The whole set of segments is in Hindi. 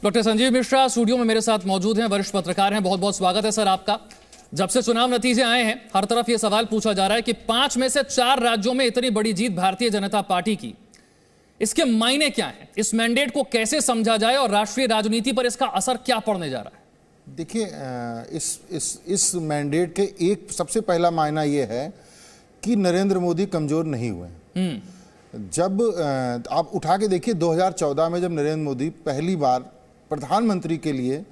डॉक्टर संजीव मिश्रा स्टूडियो में मेरे साथ मौजूद हैं, वरिष्ठ पत्रकार हैं। बहुत बहुत स्वागत है सर आपका। जब से चुनाव नतीजे आए हैं हर तरफ ये सवाल पूछा जा रहा है कि 5 में से 4 राज्यों में इतनी बड़ी जीत भारतीय जनता पार्टी की, इसके मायने क्या हैं? इस मैंडेट को कैसे समझा जाए और राष्ट्रीय राजनीति पर इसका असर क्या पड़ने जा रहा है? देखिए, इस मैंडेट के एक सबसे पहला मायना ये है कि नरेंद्र मोदी कमजोर नहीं हुए। जब आप उठा के देखिए 2014 में जब नरेंद्र मोदी पहली बार प्रधानमंत्री के लिए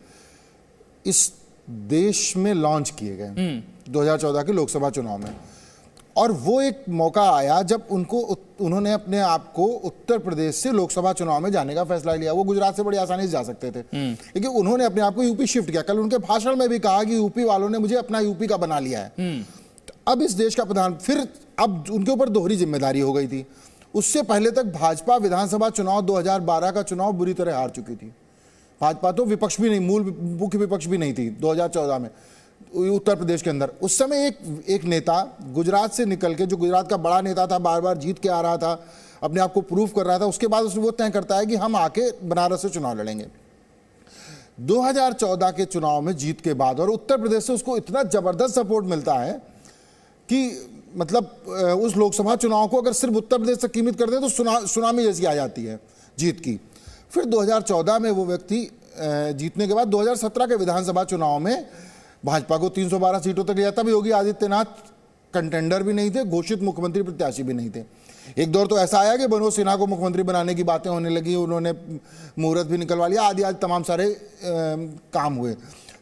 इस देश में लॉन्च किए गए 2014 के लोकसभा चुनाव में, और वो एक मौका आया जब उन्होंने अपने आप को उत्तर प्रदेश से लोकसभा चुनाव में जाने का फैसला लिया। वो गुजरात से बड़ी आसानी से जा सकते थे, लेकिन उन्होंने अपने आप को यूपी शिफ्ट किया। कल उनके भाषण में भी कहा कि यूपी वालों ने मुझे अपना यूपी का बना लिया है। तो अब इस देश का प्रधान, फिर अब उनके ऊपर दोहरी जिम्मेदारी हो गई थी। उससे पहले तक भाजपा विधानसभा चुनाव 2012 का चुनाव बुरी तरह हार चुकी थी। भाजपा तो विपक्ष भी नहीं, मूल मुख्य विपक्ष भी नहीं थी 2014 में उत्तर प्रदेश के अंदर। उस समय एक नेता गुजरात से निकल के, जो गुजरात का बड़ा नेता था, बार बार जीत के आ रहा था, अपने आप को प्रूव कर रहा था, उसके बाद उसने वो तय करता है कि हम आके बनारस से चुनाव लड़ेंगे। 2014 के चुनाव में जीत के बाद और उत्तर प्रदेश से उसको इतना जबरदस्त सपोर्ट मिलता है कि मतलब उस लोकसभा चुनाव को अगर सिर्फ उत्तर प्रदेश तक सीमित कर दें तो सुनामी जैसी आ जाती है जीत की। फिर 2014 में वो व्यक्ति जीतने के बाद 2017 के विधानसभा चुनाव में भाजपा को 312 सीटों तक लिया। तब योगी आदित्यनाथ कंटेंडर भी नहीं थे, घोषित मुख्यमंत्री प्रत्याशी भी नहीं थे। एक दौर तो ऐसा आया कि मनोज सिन्हा को मुख्यमंत्री बनाने की बातें होने लगी, उन्होंने मुहूर्त भी निकलवा लिया, आदि आदि तमाम सारे काम हुए।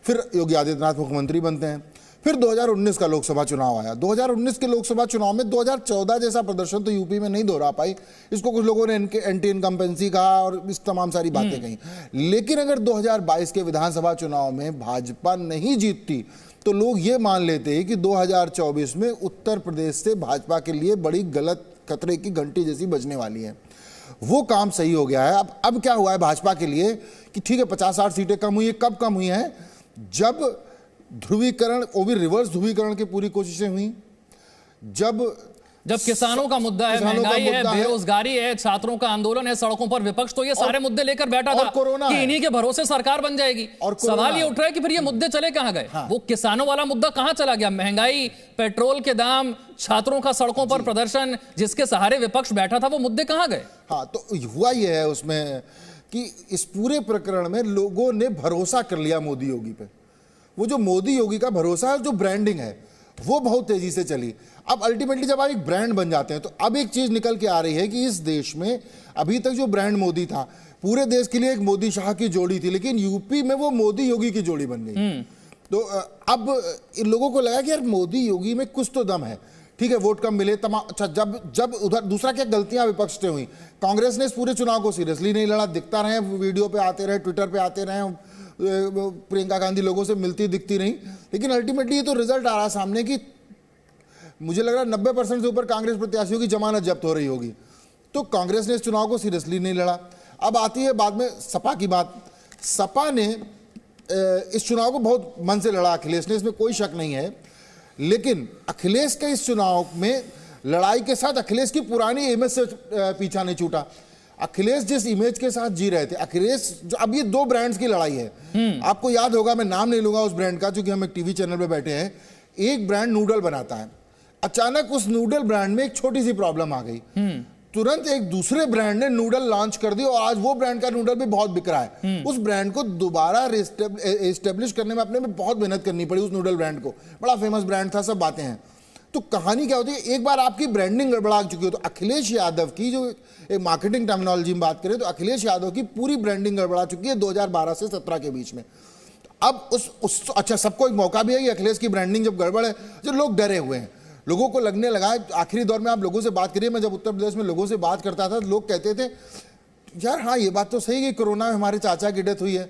फिर योगी आदित्यनाथ मुख्यमंत्री बनते हैं। फिर 2019 का लोकसभा चुनाव आया। 2019 के लोकसभा चुनाव में 2014 जैसा प्रदर्शन तो यूपी में नहीं दोहरा पाई। इसको कुछ लोगों ने एंटी इनकम्पेंसी कहा और इस तमाम सारी बातें कही। लेकिन अगर 2022 के विधानसभा चुनाव में भाजपा नहीं जीतती तो लोग ये मान लेते हैं कि 2024 में उत्तर प्रदेश से भाजपा के लिए बड़ी गलत खतरे की घंटी जैसी बजने वाली है। वो काम सही हो गया है। अब क्या हुआ है भाजपा के लिए कि ठीक है 50-60 सीटें कम हुई है। कब कम हुई हैं? जब ध्रुवीकरण, वो भी रिवर्स ध्रुवीकरण की पूरी कोशिशें हुई, जब किसानों का मुद्दा है, महंगाई है, बेरोजगारी है, छात्रों का आंदोलन है, सड़कों पर विपक्ष तो ये सारे मुद्दे लेकर बैठा था कि इन्हीं के भरोसे सरकार बन जाएगी। और सवाल ये उठ रहा है कि फिर ये मुद्दे चले कहां गए? वो किसानों वाला मुद्दा कहां चला गया? महंगाई, पेट्रोल के दाम, छात्रों का सड़कों पर प्रदर्शन, जिसके सहारे विपक्ष बैठा था, वो मुद्दे कहां गए? हाँ, तो हुआ ये है उसमें कि इस पूरे प्रकरण में लोगों ने भरोसा कर लिया मोदी योगी पे। वो जो मोदी योगी का भरोसा है, जो ब्रांडिंग है, वो बहुत तेजी से चली। अब अल्टीमेटली जब आप एक ब्रांड बन जाते हैं तो अब एक चीज निकल के आ रही है कि इस देश में अभी तक जो ब्रांड मोदी था, पूरे देश के लिए एक मोदी शाह की जोड़ी थी, लेकिन यूपी में वो मोदी योगी की जोड़ी बन गई। तो अब इन लोगों को लगा कि यार मोदी योगी में कुछ तो दम है। ठीक है, वोट कम मिले तमाम। अच्छा, जब उधर दूसरा क्या गलतियां विपक्ष से हुई, कांग्रेस ने इस पूरे चुनाव को सीरियसली नहीं लड़ा। दिखता रहे, वीडियो पे आते रहे, ट्विटर पे आते रहे, प्रियंका गांधी लोगों से मिलती दिखती नहीं, लेकिन अल्टीमेटली ये तो रिजल्ट आ रहा सामने कि मुझे लग रहा है 90% से ऊपर कांग्रेस प्रत्याशियों की जमानत जब्त हो रही होगी। तो कांग्रेस ने इस चुनाव को सीरियसली नहीं लड़ा। अब आती है बाद में सपा की बात। सपा ने इस चुनाव को बहुत मन से लड़ा, अखिलेश ने, इसमें कोई शक नहीं है। लेकिन अखिलेश के इस चुनाव में लड़ाई के साथ अखिलेश की पुरानी इमेज से पीछा नहीं छूटा। अखिलेश जिस इमेज के साथ जी रहे थे, अखिलेश जो, अब ये 2 ब्रांड्स की लड़ाई है। आपको याद होगा, मैं नाम नहीं लूंगा उस ब्रांड का क्योंकि हम एक टीवी चैनल पे बैठे हैं। एक ब्रांड नूडल बनाता है, अचानक उस नूडल ब्रांड में एक छोटी सी प्रॉब्लम आ गई। तुरंत एक दूसरे ब्रांड ने नूडल लॉन्च कर दी और आज वो ब्रांड का नूडल भी बहुत बिक रहा है। उस ब्रांड को दोबारा एस्टेब्लिश करने में अपने में बहुत मेहनत करनी पड़ी। उस नूडल ब्रांड को, बड़ा फेमस ब्रांड था, सब बातें हैं। तो कहानी क्या होती है, एक बार आपकी ब्रांडिंग गड़बड़ा चुकी हो तो अखिलेश यादव की, जो एक मार्केटिंग टर्मिनोलॉजी में बात करें तो अखिलेश यादव की पूरी ब्रांडिंग गड़बड़ा चुकी है 2012 से 17 के बीच में। अब अच्छा, सबको एक मौका भी है कि अखिलेश की ब्रांडिंग जब गड़बड़ है, जो लोग डरे हुए हैं, लोगों को लगने लगा है। आखिरी दौर में आप लोगों से बात करिए, मैं जब उत्तर प्रदेश में लोगों से बात करता था, लोग कहते थे यार हाँ ये बात तो सही है कि कोरोना में हमारे चाचा की डेथ हुई है।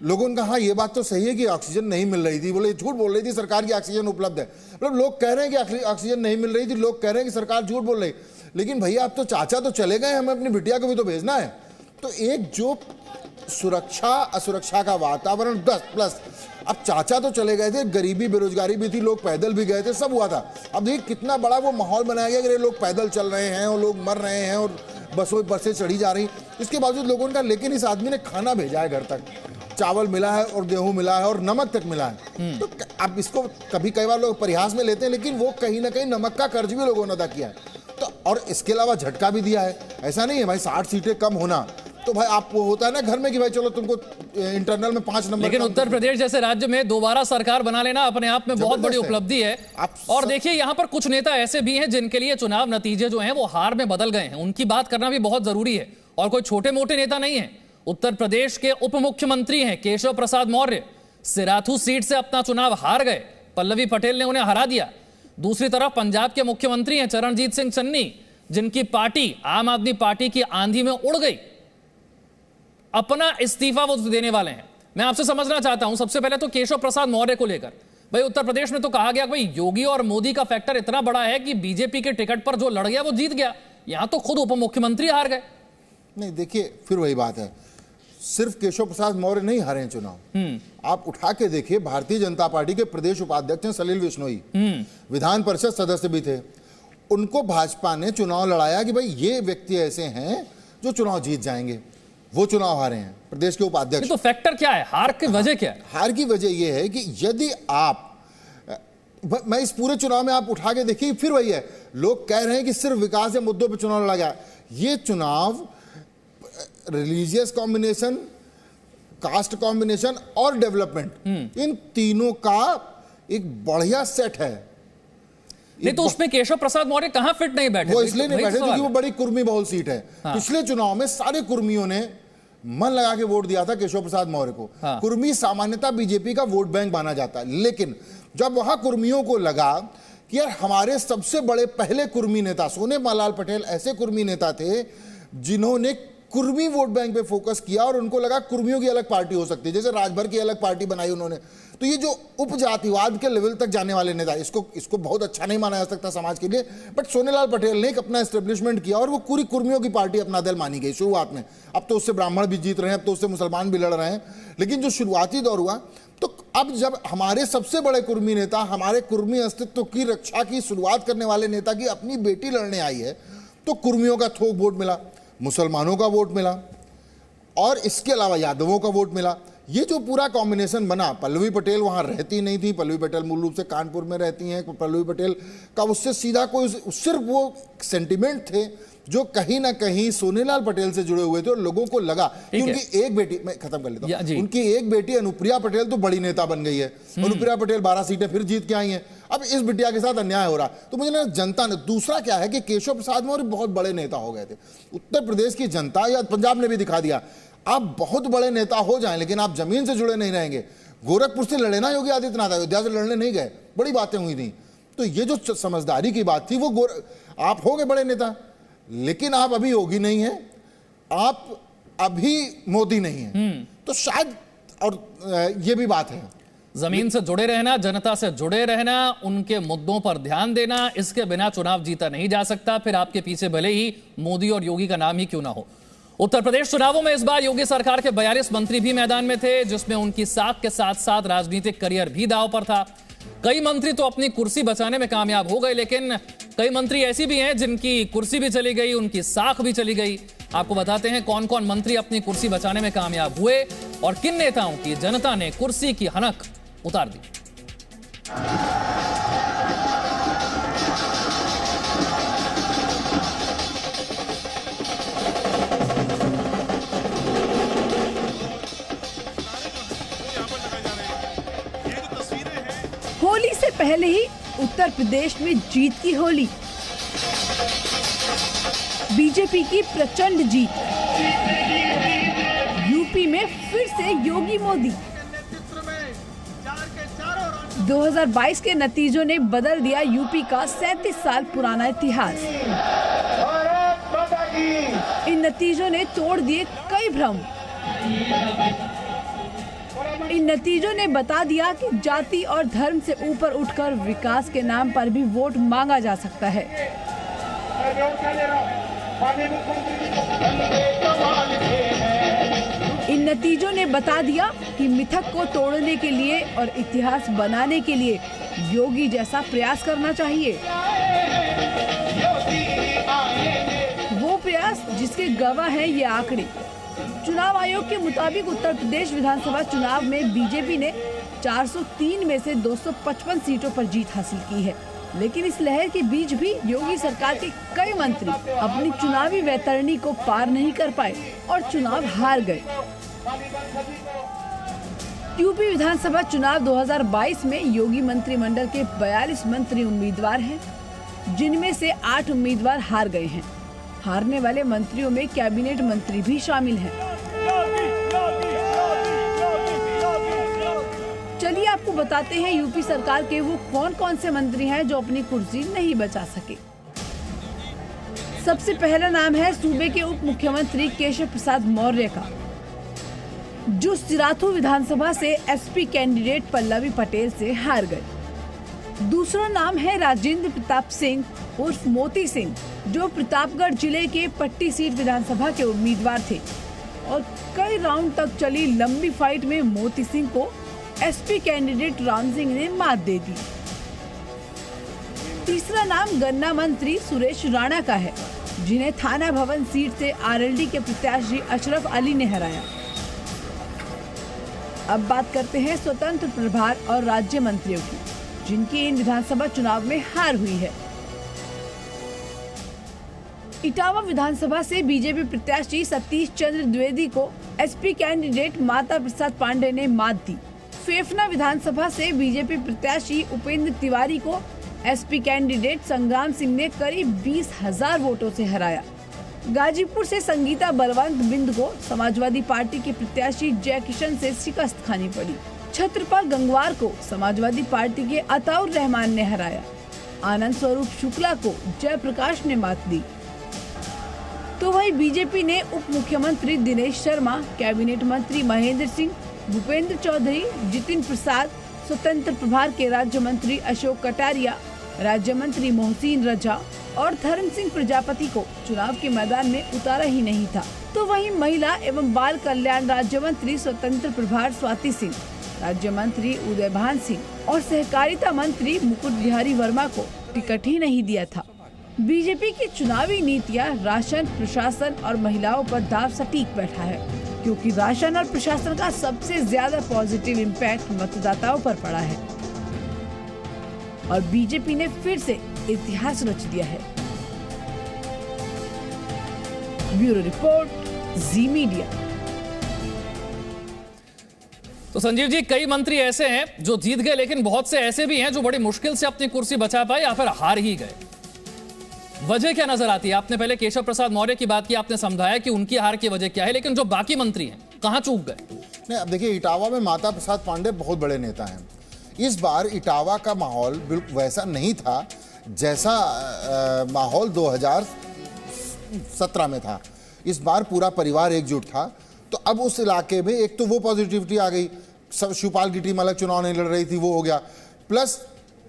लोगों ने कहा हाँ ये बात तो सही है कि ऑक्सीजन नहीं मिल रही थी। बोले झूठ बोल रही थी, सरकार की ऑक्सीजन उपलब्ध है। मतलब लोग कह रहे हैं कि ऑक्सीजन नहीं मिल रही थी, लोग कह रहे हैं कि सरकार झूठ बोल रही। लेकिन भैया अब तो चाचा तो चले गए, हमें अपनी बिटिया को भी तो भेजना है। तो एक जो सुरक्षा असुरक्षा का वातावरण 10+, अब चाचा तो चले गए थे, गरीबी बेरोजगारी भी थी, लोग पैदल भी गए थे, सब हुआ था। अब देखिए कितना बड़ा वो माहौल बनाया गया कि लोग पैदल चल रहे हैं और लोग मर रहे हैं और बसें चढ़ी जा रही, इसके बावजूद लोगों का, लेकिन इस आदमी ने खाना भेजा है घर तक, चावल मिला है और गेहूं मिला है और नमक तक मिला है। तो अब इसको कई बार लोग परिहास में लेते हैं, लेकिन वो कहीं ना कहीं नमक का कर्ज भी लोगों ने अदा किया है। तो और इसके अलावा झटका भी दिया है। ऐसा नहीं है भाई 60 सीटें कम होना, तो भाई आप वो होता है ना घर में कि भाई चलो तुमको इंटरनल में 5 नंबर। लेकिन उत्तर प्रदेश जैसे राज्य में दोबारा सरकार बना लेना अपने आप में बहुत बड़ी उपलब्धि है। और देखिए यहाँ पर कुछ नेता ऐसे भी हैं जिनके लिए चुनाव नतीजे जो हैं वो हार में बदल गए हैं, उनकी बात करना भी बहुत जरूरी है, और कोई छोटे मोटे नेता नहीं है। उत्तर प्रदेश के उप मुख्यमंत्री हैं केशव प्रसाद मौर्य, सिराथू सीट से अपना चुनाव हार गए, पल्लवी पटेल ने उन्हें हरा दिया। दूसरी तरफ पंजाब के मुख्यमंत्री हैं चरणजीत सिंह चन्नी, जिनकी पार्टी आम आदमी पार्टी की आंधी में उड़ गई, अपना इस्तीफा वो देने वाले हैं। मैं आपसे समझना चाहता हूं सबसे पहले तो केशव प्रसाद मौर्य को लेकर, भाई उत्तर प्रदेश में तो कहा गया भाई योगी और मोदी का फैक्टर इतना बड़ा है कि बीजेपी के टिकट पर जो लड़ गया वो जीत गया, यहां तो खुद उप मुख्यमंत्री हार गए। नहीं देखिए, फिर वही बात है, सिर्फ केशव प्रसाद मौर्य नहीं हारे हैं चुनाव। आप उठा के देखिए, भारतीय जनता पार्टी के प्रदेश उपाध्यक्ष हैं सलील बिश्नोई, विधान परिषद सदस्य भी थे, उनको भाजपा ने चुनाव लड़ाया कि भाई ये व्यक्ति ऐसे हैं जो चुनाव जीत जाएंगे, वो चुनाव हारे हैं प्रदेश के उपाध्यक्ष। तो फैक्टर क्या है, हार की वजह क्या है? हार की वजह यह है कि यदि आप, मैं इस पूरे चुनाव में आप उठा के देखिए, फिर वही है, लोग कह रहे हैं कि सिर्फ विकास के मुद्दों पर चुनाव लड़ा गया। ये चुनाव रिलीजियस कॉम्बिनेशन, कास्ट कॉम्बिनेशन और डेवलपमेंट, इन तीनों का एक बढ़िया सेट है। नहीं तो उसमें केशव प्रसाद मौर्य कहां फिट नहीं बैठे? वो इसलिए नहीं बैठे क्योंकि वो बड़ी कुर्मी बहुल सीट है। पिछले चुनाव में सारे कुर्मियों ने मन लगा के वोट दिया था केशव प्रसाद मौर्य को। कुर्मी सामान्यतः बीजेपी का वोट बैंक माना जाता है, लेकिन जब वहां कुर्मियों को लगा कि यार हमारे सबसे बड़े पहले कुर्मी नेता सोने लाल पटेल ऐसे कुर्मी नेता थे जिन्होंने कुर्मी वोट बैंक पे फोकस किया, और उनको लगा कुर्मियों की अलग पार्टी हो सकती है, जैसे राजभर की अलग पार्टी बनाई उन्होंने। तो ये जो उपजातिवाद के लेवल तक जाने वाले नेता, इसको बहुत अच्छा नहीं माना जा सकता समाज के लिए, बट सोनेलाल पटेल ने एक अपना एस्टेब्लिशमेंट किया और वो पूरी कुर्मियों की पार्टी अपना दल मानी गई शुरुआत में। अब तो उससे ब्राह्मण भी जीत रहे हैं, अब तो उससे मुसलमान भी लड़ रहे हैं, लेकिन जो शुरुआती दौर हुआ, तो अब जब हमारे सबसे बड़े कुर्मी नेता, हमारे कुर्मी अस्तित्व की रक्षा की शुरुआत करने वाले नेता की अपनी बेटी लड़ने आई है, तो कुर्मियों का थोक वोट मिला, मुसलमानों का वोट मिला, और इसके अलावा यादवों का वोट मिला। ये जो पूरा कॉम्बिनेशन बना, पल्लवी पटेल वहां रहती नहीं थी, पल्लवी पटेल मूल रूप से कानपुर में रहती हैं, पल्लवी पटेल का उससे सीधा कोई, सिर्फ वो सेंटिमेंट थे जो कहीं ना कहीं सोनेलाल पटेल से जुड़े हुए थे, और लोगों को लगा कि उनकी एक बेटी, मैं खत्म कर लेता हूं, उनकी एक बेटी अनुप्रिया पटेल तो बड़ी नेता बन गई है, अनुप्रिया पटेल 12 सीटें फिर जीत के आई हैं, अब इस बिटिया के साथ अन्याय हो रहा। तो मुझे ना जनता ने, दूसरा क्या है कि केशव प्रसाद मौर्य बहुत बड़े नेता हो गए थे, उत्तर प्रदेश की जनता या पंजाब ने भी दिखा दिया, आप बहुत बड़े नेता हो जाएं लेकिन आप जमीन से जुड़े नहीं रहेंगे। गोरखपुर से लड़े ना योगी आदित्यनाथ, अयोध्या से लड़ने नहीं गए, बड़ी बातें हुई थी। तो ये जो समझदारी की बात थी, वो आप हो गए बड़े नेता, लेकिन आप अभी योगी नहीं है, आप अभी मोदी नहीं है, तो शायद, और ये भी बात है, जमीन से जुड़े रहना, जनता से जुड़े रहना, उनके मुद्दों पर ध्यान देना, इसके बिना चुनाव जीता नहीं जा सकता, फिर आपके पीछे भले ही मोदी और योगी का नाम ही क्यों ना हो। उत्तर प्रदेश चुनावों में इस बार योगी सरकार के 42 मंत्री भी मैदान में थे, जिसमें उनकी साख के साथ साथ राजनीतिक करियर भी दांव पर था। कई मंत्री तो अपनी कुर्सी बचाने में कामयाब हो गए, लेकिन कई मंत्री ऐसी भी हैं जिनकी कुर्सी भी चली गई, उनकी साख भी चली गई। आपको बताते हैं कौन कौन मंत्री अपनी कुर्सी बचाने में कामयाब हुए और किन नेताओं की जनता ने कुर्सी की हनक उतार दी। होली से पहले ही उत्तर प्रदेश में जीत की होली, बीजेपी की प्रचंड जीत, यूपी में फिर से योगी मोदी। 2022 के नतीजों ने बदल दिया यूपी का 37 साल पुराना इतिहास। इन नतीजों ने तोड़ दिए कई भ्रम। इन नतीजों ने बता दिया कि जाति और धर्म से ऊपर उठकर विकास के नाम पर भी वोट मांगा जा सकता है। इन नतीजों ने बता दिया कि मिथक को तोड़ने के लिए और इतिहास बनाने के लिए योगी जैसा प्रयास करना चाहिए। वो प्रयास जिसके गवाह हैं ये आंकड़े। चुनाव आयोग के मुताबिक उत्तर प्रदेश विधानसभा चुनाव में बीजेपी ने 403 में से 255 सीटों पर जीत हासिल की है। लेकिन इस लहर के बीच भी योगी सरकार के कई मंत्री अपनी चुनावी वैतरणी को पार नहीं कर पाए और चुनाव हार गए। यूपी विधानसभा चुनाव 2022 में योगी मंत्रिमंडल के 42 मंत्री उम्मीदवार हैं, जिनमें से 8 उम्मीदवार हार गए हैं। हारने वाले मंत्रियों में कैबिनेट मंत्री भी शामिल हैं। चलिए आपको बताते हैं यूपी सरकार के वो कौन कौन से मंत्री हैं जो अपनी कुर्सी नहीं बचा सके। सबसे पहला नाम है सूबे के उप मुख्यमंत्री केशव प्रसाद मौर्य का, जो सिराथू विधानसभा से एसपी कैंडिडेट पल्लवी पटेल से हार गए। दूसरा नाम है राजेंद्र प्रताप सिंह उर्फ मोती सिंह, जो प्रतापगढ़ जिले के पट्टी सीट विधानसभा के उम्मीदवार थे और कई राउंड तक चली लंबी फाइट में मोती सिंह को एसपी कैंडिडेट राम सिंह ने मात दे दी। तीसरा नाम गन्ना मंत्री सुरेश राणा का है, जिन्हें थाना भवन सीट से आरएलडी के प्रत्याशी अशरफ अली ने हराया। अब बात करते हैं स्वतंत्र प्रभार और राज्य मंत्रियों की, जिनकी इन विधानसभा चुनाव में हार हुई है। इटावा विधानसभा से बीजेपी प्रत्याशी सतीश चंद्र द्विवेदी को एसपी कैंडिडेट माता प्रसाद पांडे ने मात दी। फेफना विधानसभा से बीजेपी प्रत्याशी उपेंद्र तिवारी को एसपी कैंडिडेट संग्राम सिंह ने करीब 20,000 वोटों से हराया। गाजीपुर से संगीता बलवंत बिंद को समाजवादी पार्टी के प्रत्याशी जय किशन से शिकस्त खानी पड़ी। छत्रपाल गंगवार को समाजवादी पार्टी के अताउर रहमान ने हराया। आनंद स्वरूप शुक्ला को जयप्रकाश ने मात दी। तो वहीं बीजेपी ने उप मुख्यमंत्री दिनेश शर्मा, कैबिनेट मंत्री महेंद्र सिंह, भूपेंद्र चौधरी, जितिन प्रसाद, स्वतंत्र प्रभार के राज्य मंत्री अशोक कटारिया, राज्य मंत्री मोहसिन रजा और धर्म सिंह प्रजापति को चुनाव के मैदान में उतारा ही नहीं था। तो वहीं महिला एवं बाल कल्याण राज्य मंत्री स्वतंत्र प्रभार स्वाति सिंह, राज्य मंत्री उदय भान सिंह और सहकारिता मंत्री मुकुट बिहारी वर्मा को टिकट ही नहीं दिया था। बीजेपी की चुनावी नीतियां राशन, प्रशासन और महिलाओं पर दांव सटीक बैठा है, क्योंकि राशन और प्रशासन का सबसे ज्यादा पॉजिटिव इम्पैक्ट मतदाताओं पर पड़ा है और बीजेपी ने फिर से इतिहास रच दिया है। ब्यूरो रिपोर्ट, जी मीडिया। तो संजीव जी, कई मंत्री ऐसे हैं जो जीत गए, लेकिन बहुत से ऐसे भी हैं जो बड़ी मुश्किल से अपनी कुर्सी बचा पाए या फिर हार ही गए। वजह क्या नजर आती है? आपने पहले केशव प्रसाद मौर्य की बात की, आपने समझाया कि उनकी हार की वजह क्या है, लेकिन जो बाकी मंत्री हैं कहां चूक गए? नहीं, अब देखिए, इटावा में माता प्रसाद पांडे बहुत बड़े नेता हैं। इस बार इटावा का माहौल बिल्कुल वैसा नहीं था जैसा माहौल 2017 में था। इस बार पूरा परिवार एकजुट था, तो अब उस इलाके में एक तो वो पॉजिटिविटी आ गई, सब शिवपाल की टीम अलग चुनाव नहीं लड़ रही थी, वो हो गया, प्लस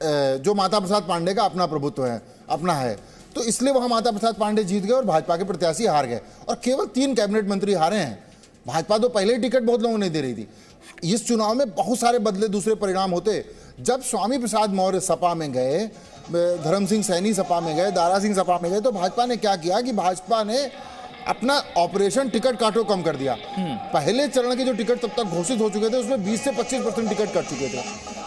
जो माता प्रसाद पांडे का अपना प्रभुत्व है, अपना है, तो इसलिए वहां माता प्रसाद पांडे जीत गए और भाजपा के प्रत्याशी हार गए और केवल 3 कैबिनेट मंत्री हारे हैं। भाजपा तो पहले ही टिकट बहुत लोगों ने दे रही थी। इस चुनाव में बहुत सारे बदले दूसरे परिणाम होते। जब स्वामी प्रसाद मौर्य सपा में गए, धर्म सिंह सैनी सपा में गए, दारा सिंह सपा में गए, तो भाजपा ने क्या किया कि भाजपा ने अपना ऑपरेशन टिकट काटो कम कर दिया। पहले चरण के जो टिकट तब तक घोषित हो चुके थे उसमें 20 से 25% टिकट कट चुके थे,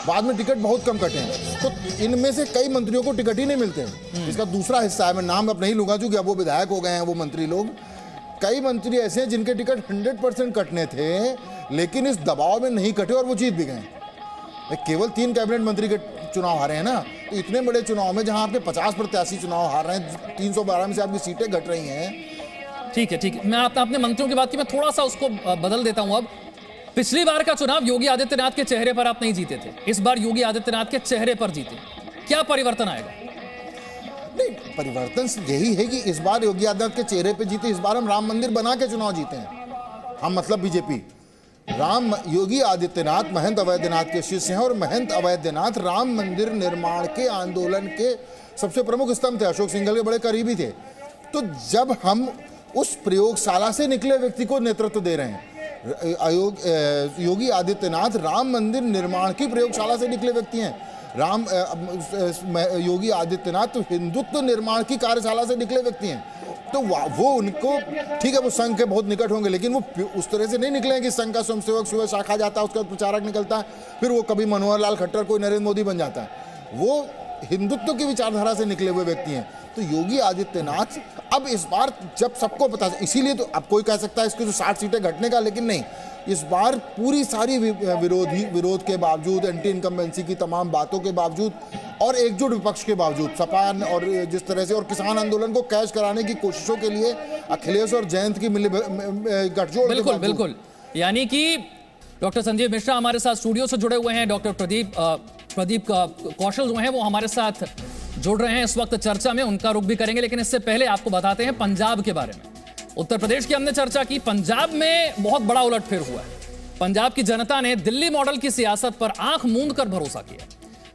बाद में टिकट बहुत कम कटे हैं, तो इनमें से कई मंत्रियों को टिकट ही नहीं मिलते हैं। इसका दूसरा हिस्सा है, मैं नाम अब नहीं लूंगा क्योंकि अब वो विधायक हो गए हैं वो मंत्री लोग। कई मंत्री ऐसे हैं जिनके टिकट 100% कटने थे, लेकिन इस दबाव में नहीं कटे और वो जीत भी गए। केवल 3 कैबिनेट मंत्री के चुनाव हारे हैं ना, तो इतने बड़े चुनाव में जहां आपके 50 प्रत्याशी चुनाव हार रहे हैं, 312 में से आपकी सीटें घट रही हैं। ठीक है, ठीक है, मैं अपने मंत्रियों की बात की, मैं थोड़ा सा उसको बदल देता हूं। अब पिछली बार का चुनाव योगी आदित्यनाथ के चेहरे पर आप नहीं जीते थे, इस बार योगी आदित्यनाथ के चेहरे पर जीते, क्या परिवर्तन आएगा? नहीं, परिवर्तन यही है कि इस बार योगी आदित्यनाथ के चेहरे पे जीते। इस बार हम राम मंदिर बना के चुनाव जीते हैं, हम मतलब बीजेपी। योगी आदित्यनाथ महंत अवैधनाथ के शिष्य हैं और महंत अवैधनाथ राम मंदिर निर्माण के आंदोलन के सबसे प्रमुख स्तंभ थे, अशोक सिंघल के बड़े करीबी थे। तो जब हम उस प्रयोगशाला से निकले व्यक्ति को नेतृत्व दे रहे हैं, योगी आदित्यनाथ राम मंदिर निर्माण की प्रयोगशाला से निकले व्यक्ति हैं। योगी आदित्यनाथ तो हिंदुत्व निर्माण की कार्यशाला से निकले व्यक्ति हैं। तो वो उनको ठीक है, वो संघ के बहुत निकट होंगे, लेकिन वो उस तरह से नहीं निकले कि संघ का स्वयंसेवक सुबह शाखा जाता है, उसके बाद प्रचारक निकलता है, फिर वो कभी मनोहर लाल खट्टर कोई नरेंद्र मोदी बन जाता है। वो हिंदुत्व की विचारधारा से निकले हुए व्यक्ति हैं। तो योगी आदित्यनाथ अब इस बार जब सबको पता, इसीलिए तो अब कोई कह सकता है इसकी जो 60 सीटें घटने का, लेकिन नहीं, इस बार पूरी सारी विरोध के बावजूद, एंटी इनकम्बेंसी की तमाम बातों के बावजूद और एकजुट विपक्ष के बावजूद, सपा और जिस तरह से और किसान आंदोलन को कैच कराने की कोशिशों के लिए अखिलेश और जयंत की गठजोड़, बिल्कुल बिल्कुल, यानी कि डॉक्टर संजीव मिश्रा हमारे साथ स्टूडियो से जुड़े हुए हैं, डॉक्टर प्रदीप कौशल जो हैं वो हमारे साथ जुड़ रहे हैं इस वक्त चर्चा में, उनका रुख भी करेंगे, लेकिन इससे पहले आपको बताते हैं पंजाब के बारे में। उत्तर प्रदेश की हमने चर्चा की, पंजाब में बहुत बड़ा उलटफेर हुआ है। पंजाब की जनता ने दिल्ली मॉडल की सियासत पर आंख मूंद कर भरोसा किया।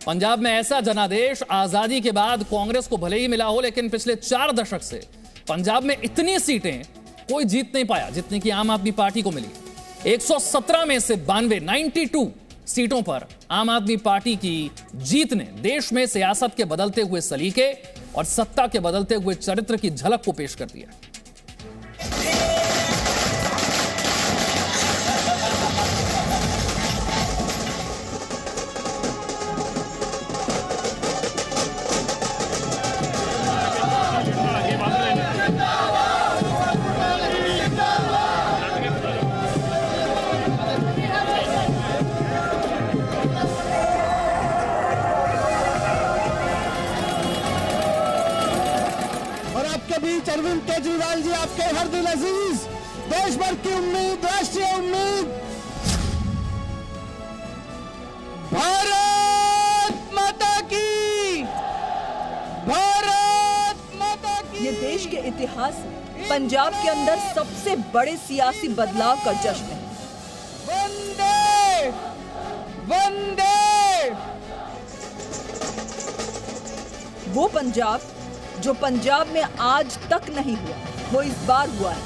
पंजाब में ऐसा जनादेश आजादी के बाद कांग्रेस को भले ही मिला हो, लेकिन पिछले 4 दशक से पंजाब में इतनी सीटें कोई जीत नहीं पाया जितनी की आम आदमी पार्टी को मिली। 117 में से 92 सीटों पर आम आदमी पार्टी की जीत ने देश में सियासत के बदलते हुए सलीके और सत्ता के बदलते हुए चरित्र की झलक को पेश कर दिया। अरविंद केजरीवाल जी, आपके हर दिल अजीज, देश भर की उम्मीद, राष्ट्रीय उम्मीद, भारत माता की, भारत माता की। ये देश के इतिहास में पंजाब के अंदर सबसे बड़े सियासी बदलाव का जश्न है। वंदे वंदे। वो पंजाब जो पंजाब में आज तक नहीं हुआ, वो इस बार हुआ है।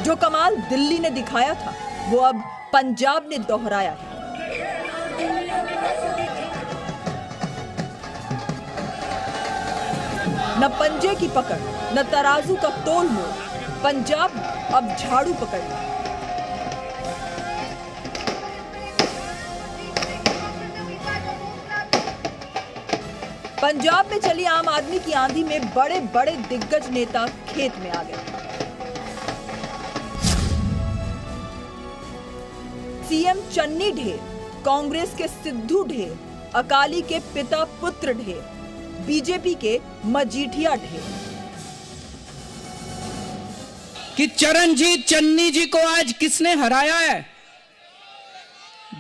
जो कमाल दिल्ली ने दिखाया था, वो अब पंजाब ने दोहराया है। न पंजे की पकड़, न तराजू का तोल मोल, पंजाब अब झाड़ू पकड़ लिया। पंजाब में चली आम आदमी की आंधी में बड़े बड़े दिग्गज नेता खेत में आ गए। सीएम चन्नी ढेर, कांग्रेस के सिद्धू ढेर, अकाली के पिता पुत्र ढेर, बीजेपी के मजीठिया ढेर। कि चरणजीत चन्नी जी को आज किसने हराया है?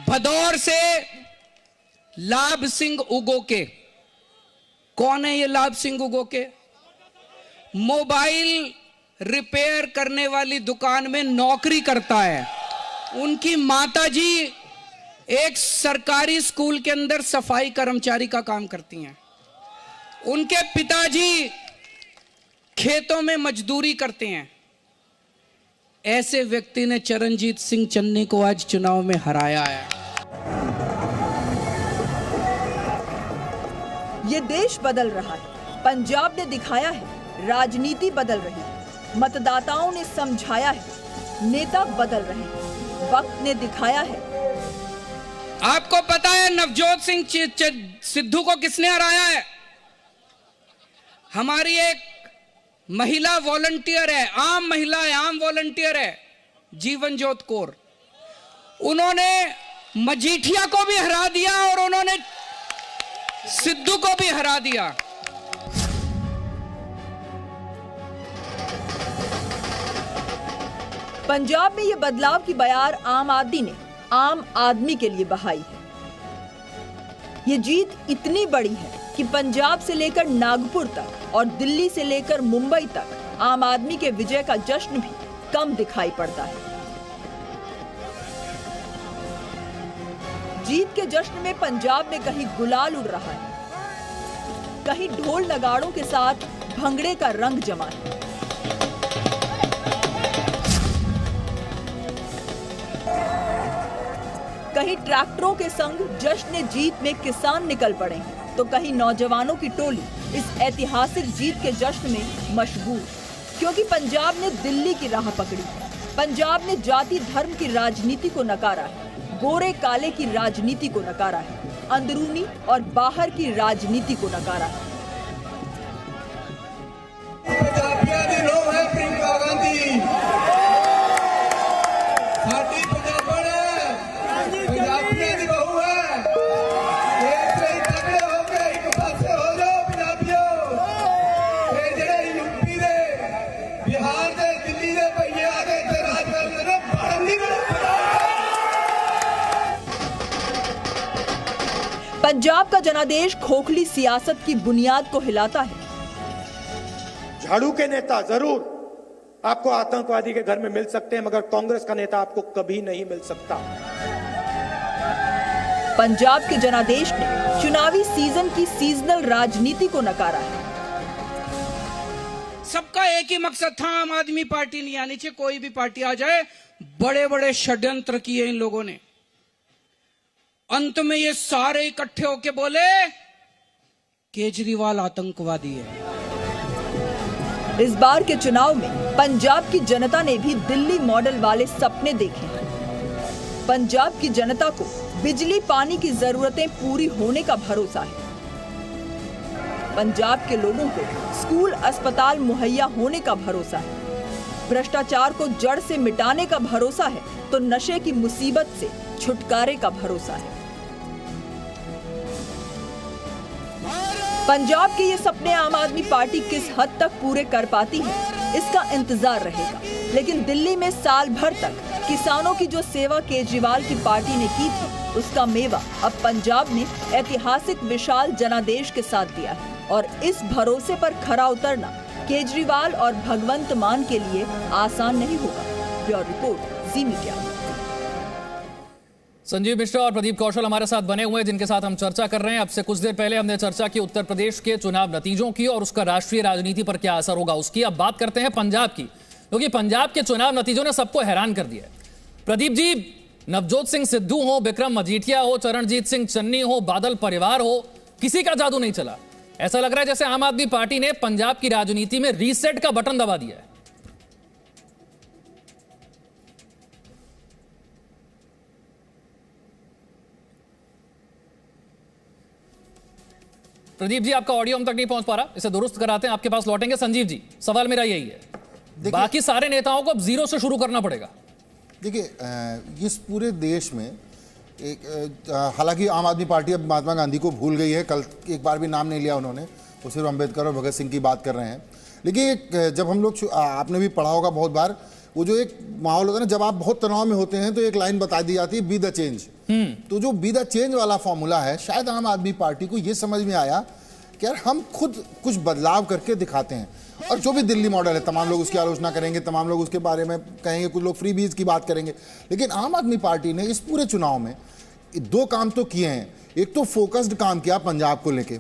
भदौर से लाभ सिंह उगोके। कौन है ये लाभ सिंह उगोके? मोबाइल रिपेयर करने वाली दुकान में नौकरी करता है। उनकी माताजी एक सरकारी स्कूल के अंदर सफाई कर्मचारी का काम करती हैं। उनके पिताजी खेतों में मजदूरी करते हैं। ऐसे व्यक्ति ने चरणजीत सिंह चन्नी को आज चुनाव में हराया है। ये देश बदल रहा है। पंजाब ने दिखाया है, राजनीति बदल रही है। मतदाताओं ने समझाया है, नेता बदल रहे हैं। वक्त ने दिखाया है। आपको पता है नवजोत सिंह सिद्धू को किसने हराया है? हमारी एक महिला वॉलंटियर है, आम महिला है, आम वॉलंटियर है, जीवनजोत कौर। उन्होंने मजीठिया को भी हरा दिया और उन्होंने सिद्धू को भी हरा दिया। पंजाब में ये बदलाव की बयार आम आदमी ने आम आदमी के लिए बहाई है। ये जीत इतनी बड़ी है कि पंजाब से लेकर नागपुर तक और दिल्ली से लेकर मुंबई तक आम आदमी के विजय का जश्न भी कम दिखाई पड़ता है। जीत के जश्न में पंजाब में कहीं गुलाल उड़ रहा है, कहीं ढोल नगाड़ों के साथ भंगड़े का रंग जमा है। कहीं ट्रैक्टरों के संग जश्न जीत में किसान निकल पड़े हैं, तो कहीं नौजवानों की टोली इस ऐतिहासिक जीत के जश्न में मशगूल, क्योंकि पंजाब ने दिल्ली की राह पकड़ी। पंजाब ने जाति धर्म की राजनीति को नकारा है, गोरे काले की राजनीति को नकारा है, अंदरूनी और बाहर की राजनीति को नकारा है। पंजाब का जनादेश खोखली सियासत की बुनियाद को हिलाता है। झाड़ू के नेता जरूर आपको आतंकवादी के घर में मिल सकते हैं, मगर कांग्रेस का नेता आपको कभी नहीं मिल सकता। पंजाब के जनादेश ने चुनावी सीजन की सीजनल राजनीति को नकारा है। सबका एक ही मकसद था, आम आदमी पार्टी नहीं आनी चाहिए, कोई भी पार्टी आ जाए। बड़े बड़े षड्यंत्र किए इन लोगों ने। अंत में ये सारे इकट्ठे होके बोले केजरीवाल आतंकवादी है। इस बार के चुनाव में पंजाब की जनता ने भी दिल्ली मॉडल वाले सपने देखे हैं। पंजाब की जनता को बिजली पानी की जरूरतें पूरी होने का भरोसा है। पंजाब के लोगों को स्कूल अस्पताल मुहैया होने का भरोसा है। भ्रष्टाचार को जड़ से मिटाने का भरोसा है, तो नशे की मुसीबत से छुटकारे का भरोसा है। पंजाब के ये सपने आम आदमी पार्टी किस हद तक पूरे कर पाती है, इसका इंतजार रहेगा। लेकिन दिल्ली में साल भर तक किसानों की जो सेवा केजरीवाल की पार्टी ने की थी, उसका मेवा अब पंजाब ने ऐतिहासिक विशाल जनादेश के साथ दिया है। और इस भरोसे पर खरा उतरना केजरीवाल और भगवंत मान के लिए आसान नहीं होगा। ब्यूरो रिपोर्ट, जी मीडिया। संजीव मिश्रा और प्रदीप कौशल हमारे साथ बने हुए हैं, जिनके साथ हम चर्चा कर रहे हैं। अब से कुछ देर पहले हमने चर्चा की उत्तर प्रदेश के चुनाव नतीजों की और उसका राष्ट्रीय राजनीति पर क्या असर होगा उसकी। अब बात करते हैं पंजाब की, क्योंकि पंजाब के चुनाव नतीजों ने सबको हैरान कर दिया। प्रदीप जी, नवजोत सिंह सिद्धू हो, विक्रम मजीठिया हो, चरणजीत सिंह चन्नी हो, बादल परिवार हो, किसी का जादू नहीं चला। ऐसा लग रहा है जैसे आम आदमी पार्टी ने पंजाब की राजनीति में रीसेट का बटन दबा दिया है। प्रदीप जी, आपका ऑडियो हम तक नहीं पहुंच पा रहा, इसे दुरुस्त कराते हैं, आपके पास लौटेंगे। संजीव जी, सवाल मेरा यही है, बाकी सारे नेताओं को अब जीरो से शुरू करना पड़ेगा। देखिए, इस पूरे देश में हालांकि आम आदमी पार्टी अब महात्मा गांधी को भूल गई है, कल एक बार भी नाम नहीं लिया उन्होंने, वो सिर्फ अम्बेडकर और भगत सिंह की बात कर रहे हैं। लेकिन जब हम लोग, आपने भी पढ़ा होगा बहुत बार, वो जो एक माहौल होता है ना, जब आप बहुत तनाव में होते हैं तो एक लाइन बता दी जाती है, बी द चेंज। तो जो बी द चेंज वाला फॉर्मूला है, शायद आम आदमी पार्टी को ये समझ में आया कि यार हम खुद कुछ बदलाव करके दिखाते हैं। और जो भी दिल्ली मॉडल है, तमाम लोग उसकी आलोचना करेंगे, तमाम लोग उसके बारे में कहेंगे, कुछ लोग फ्री बीज की बात करेंगे, लेकिन आम आदमी पार्टी ने इस पूरे चुनाव में दो काम तो किए हैं। एक तो फोकस्ड काम किया पंजाब को लेके,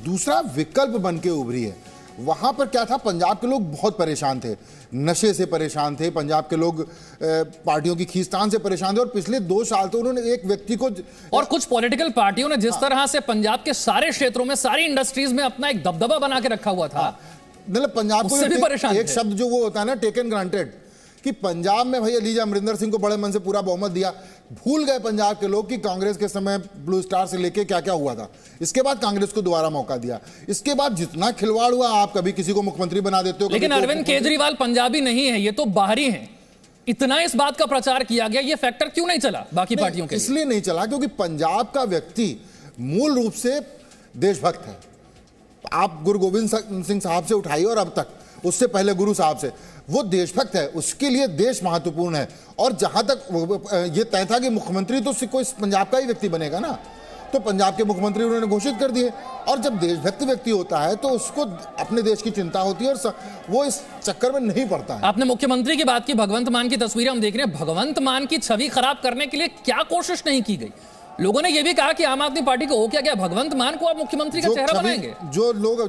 दूसरा विकल्प बन के उभरी है। वहां पर क्या था, पंजाब के लोग बहुत परेशान थे, नशे से परेशान थे, पंजाब के लोग पार्टियों की खींचतान से परेशान थे, और पिछले 2 साल तो उन्होंने एक व्यक्ति को, और कुछ पॉलिटिकल पार्टियों ने जिस तरह से पंजाब के सारे क्षेत्रों में, सारी इंडस्ट्रीज में अपना एक दबदबा बना के रखा हुआ था, मतलब पंजाब को भी परेशान एक शब्द जो वो होता है ना, टेकन ग्रांटेड, कि पंजाब में भैया लीजिए अमरिंदर सिंह को बड़े मन से पूरा बहुमत दिया। भूल गए पंजाब के लोग कि कांग्रेस के समय ब्लू स्टार से लेके क्या क्या हुआ था। इसके बाद कांग्रेस को दोबारा मौका दिया, इसके बाद जितना खिलवाड़ हुआ, आप कभी किसी को मुख्यमंत्री बना देते हो। लेकिन अरविंद केजरीवाल पंजाबी नहीं है, ये तो बाहरी है। इतना इस बात का प्रचार किया गया, ये फैक्टर क्यों नहीं चला बाकी पार्टियों के? इसलिए नहीं चला क्योंकि पंजाब का व्यक्ति मूल रूप से देशभक्त है। आप गुरु गोविंद सिंह साहब से उठाइए और अब तक, उससे पहले गुरु साहब से, वो देशभक्त है, उसके लिए देश महत्वपूर्ण है। और जहां तक ये तय था कि मुख्यमंत्री तो कोई पंजाब का ही व्यक्ति बनेगा ना, तो पंजाब के मुख्यमंत्री उन्होंने घोषित कर दिए। और जब देशभक्त व्यक्ति होता है तो उसको अपने देश की चिंता होती है और वो इस चक्कर में नहीं पड़ता है। आपने मुख्यमंत्री की बात की, भगवंत मान की तस्वीरें हम देख रहे हैं। भगवंत मान की छवि खराब करने के लिए क्या कोशिश नहीं की गई? लोगों ने यह भी कहा कि आम आदमी पार्टी को हो क्या भगवंत मान को आप मुख्यमंत्री का चेहरा बनाएंगे? जो लोग,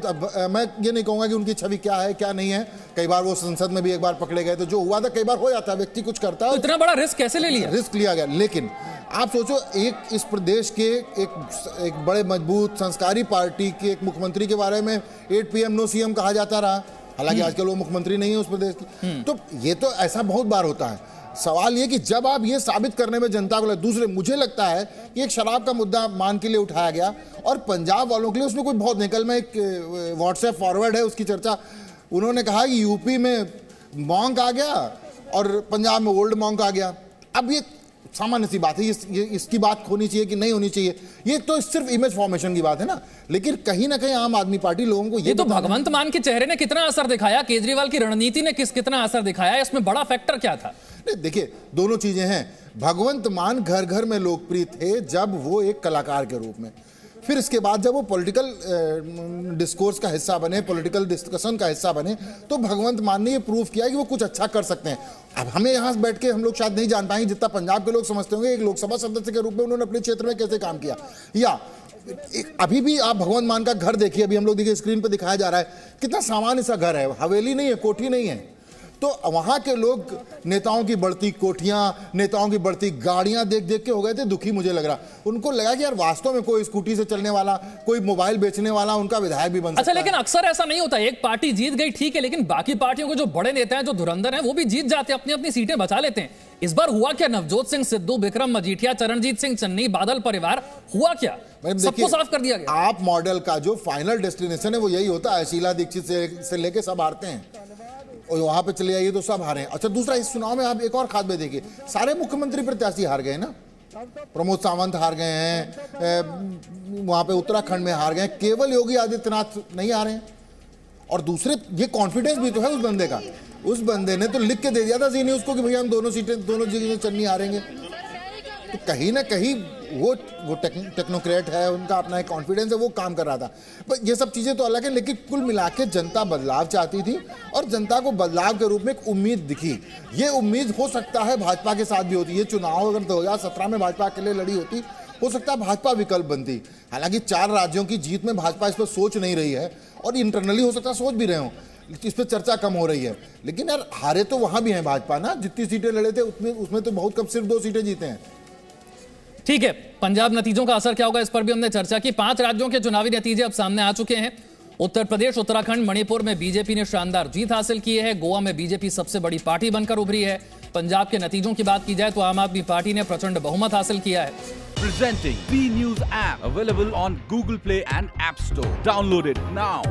मैं ये नहीं कहूंगा कि उनकी छवि क्या है क्या नहीं है, कई बार वो संसद में भी एक बार पकड़े गए, तो जो हुआ था कई बार हो जाता है, व्यक्ति कुछ करता है। तो इतना बड़ा रिस्क कैसे ले लिया? रिस्क लिया गया, लेकिन आप सोचो एक इस प्रदेश के एक बड़े मजबूत संस्कारी पार्टी के एक मुख्यमंत्री के बारे में 8 PM नो CM कहा जाता रहा, हालांकि आजकल वो मुख्यमंत्री नहीं है उस प्रदेश की। तो ये तो ऐसा बहुत बार होता है। सवाल ये कि जब आप ये साबित करने में जनता को, दूसरे मुझे लगता है कि एक शराब का मुद्दा मान के लिए उठाया गया और पंजाब वालों के लिए उसमें कोई बहुत नहीं। कल में एक व्हाट्सएप फॉरवर्ड है उसकी चर्चा, उन्होंने कहा कि यूपी में मॉन्क आ गया और पंजाब में ओल्ड मॉन्क आ गया। अब ये सामान्य सी बात है, इसकी बात होनी चाहिए कि नहीं होनी चाहिए, ये तो सिर्फ इमेज फॉर्मेशन की बात है ना। लेकिन कहीं ना कहीं आम आदमी पार्टी लोगों को ये तो भगवंत मान के चेहरे ने कितना असर दिखाया, केजरीवाल की रणनीति ने कितना असर दिखाया, इसमें बड़ा फैक्टर क्या था? देखिए दोनों चीजें हैं। भगवंत मान घर घर में लोकप्रिय थे जब वो एक कलाकार के रूप में, फिर इसके बाद जब वो पॉलिटिकल डिस्कोर्स का हिस्सा बने, पॉलिटिकल डिस्कशन का हिस्सा बने, तो भगवंत मान ने ये प्रूव किया कि वो कुछ अच्छा कर सकते हैं। अब हमें यहाँ बैठ के हम लोग शायद नहीं जान पाएंगे जितना पंजाब के लोग समझते होंगे एक लोकसभा सदस्य के रूप में उन्होंने अपने क्षेत्र में कैसे काम किया। या अभी भी आप भगवंत मान का घर देखिए, अभी हम लोग देखिए स्क्रीन पर दिखाया जा रहा है, कितना सामान्य सा घर है, हवेली नहीं है, कोठी नहीं है। तो वहां के लोग नेताओं की बढ़ती कोठियां, नेताओं की बढ़ती गाड़ियां देख देख के हो गए थे दुखी। मुझे लग रहा उनको लगा कि यार वास्तव में कोई स्कूटी से चलने वाला, कोई मोबाइल बेचने वाला उनका विधायक भी बन सकता है। लेकिन अक्सर ऐसा नहीं होता, एक पार्टी जीत गई ठीक है, लेकिन बाकी पार्टियों के जो बड़े नेता हैं, जो धुरंधर हैं, वो भी जीत जाते हैं, अपनी अपनी सीटें बचा लेते हैं। इस बार हुआ क्या? नवजोत सिंह सिद्धू, विक्रम मजीठिया, चरणजीत सिंह चन्नी, बादल परिवार, हुआ क्या? सबको साफ कर दिया गया। आप मॉडल का जो फाइनल डेस्टिनेशन है वो यही होता है, शीला दीक्षित से लेके सब हारते हैं और वहां पे चले जाइए तो सब हारे। अच्छा, दूसरा इस चुनाव में आप एक और खाद में देखिए, सारे मुख्यमंत्री प्रत्याशी हार गए ना। प्रमोद सावंत हार गए हैं, वहां पे उत्तराखंड में हार गए, केवल योगी आदित्यनाथ नहीं हारे हैं। और दूसरे ये कॉन्फिडेंस भी तो है उस बंदे का, उस बंदे ने तो लिख के दे दिया था जी न्यूज़ को कि भैया हम दोनों सीटें, दोनों जगह चन्नी हारेंगे। तो कहीं ना कहीं वो टेक्नोक्रेट है, उनका अपना एक कॉन्फिडेंस है, वो काम कर रहा था। पर ये सब चीज़ें तो अलग है, लेकिन कुल मिला के जनता बदलाव चाहती थी और जनता को बदलाव के रूप में एक उम्मीद दिखी। ये उम्मीद हो सकता है भाजपा के साथ भी होती। ये चुनाव अगर 2017 में भाजपा के लिए लड़ी होती, हो सकता है भाजपा विकल्प बनती। हालांकि 4 राज्यों की जीत में भाजपा इस पर सोच नहीं रही है और इंटरनली हो सकता है सोच भी रहे हों, इस पर चर्चा कम हो रही है। लेकिन यार हारे तो वहां भी हैं भाजपा ना, जितनी सीटें लड़े थे उसमें तो बहुत कम, सिर्फ 2 सीटें जीते हैं। ठीक है, पंजाब नतीजों का असर क्या होगा इस पर भी हमने चर्चा की। 5 राज्यों के चुनावी नतीजे अब सामने आ चुके हैं। उत्तर प्रदेश, उत्तराखंड, मणिपुर में बीजेपी ने शानदार जीत हासिल की है। गोवा में बीजेपी सबसे बड़ी पार्टी बनकर उभरी है। पंजाब के नतीजों की बात की जाए तो आम आदमी पार्टी ने प्रचंड बहुमत हासिल किया है। Presenting B News app available on Google Play and App Store. Download it now.